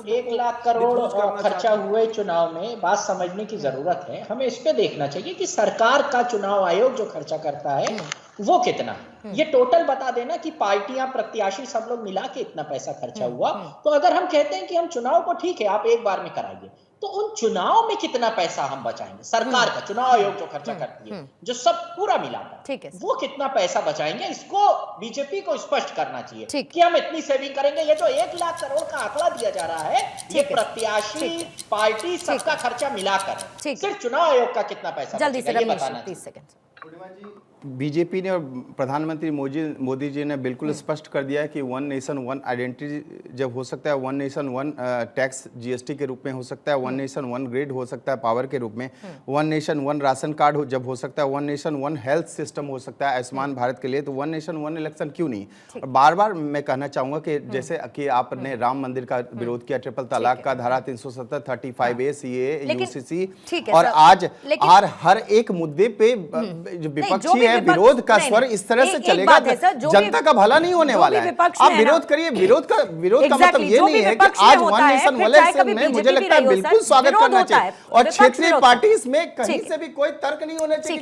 1 लाख करोड़ खर्चा हुए चुनाव में, बात समझने की जरूरत है। हमें इस पे देखना चाहिए कि सरकार का चुनाव आयोग जो खर्चा करता है वो कितना, ये टोटल बता देना कि पार्टियां, प्रत्याशी, सब लोग मिला के इतना पैसा खर्चा हुआ। तो अगर हम कहते हैं कि हम चुनाव को ठीक है आप एक बार में कराइए, तो उन चुनाव में कितना पैसा हम बचाएंगे, सरकार का चुनाव आयोग जो खर्चा करती है, जो सब पूरा मिलाकर, वो कितना पैसा बचाएंगे, इसको बीजेपी को स्पष्ट करना चाहिए कि हम इतनी सेविंग करेंगे। ये जो 1 लाख करोड़ का आंकड़ा दिया जा रहा है, ये प्रत्याशी, पार्टी, सबका खर्चा मिलाकर, सिर्फ चुनाव आयोग का कितना पैसा जल्दी से ये बताना। 30 सेकंड। बीजेपी ने और प्रधानमंत्री मोदी जी ने बिल्कुल स्पष्ट कर दिया है कि वन नेशन वन आइडेंटिटी जब हो सकता है, one nation one tax GST के रूप में हो सकता है, वन नेशन वन ग्रिड हो सकता है पावर के रूप में, one nation one ration card जब हो सकता है, one nation one health system हो सकता है आयुष्मान भारत के लिए, तो वन नेशन वन इलेक्शन क्यों नहीं। और बार बार मैं कहना चाहूंगा कि जैसे कि आपने राम मंदिर का विरोध किया, ट्रिपल तलाक का, धारा 370, 35A CAA यूसीसी, और आज हर एक मुद्दे पे जो विपक्षी है विरोध का स्वर इस तरह से चलेगा, जनता का भला नहीं होने वाला है। आप विरोध करिए, विरोध का मतलब ये नहीं है कि आज वन नेशन वन इलेक्शन में मुझे लगता है बिल्कुल स्वागत करना चाहिए, और क्षेत्रीय पार्टी में कहीं से भी कोई तर्क नहीं होना चाहिए।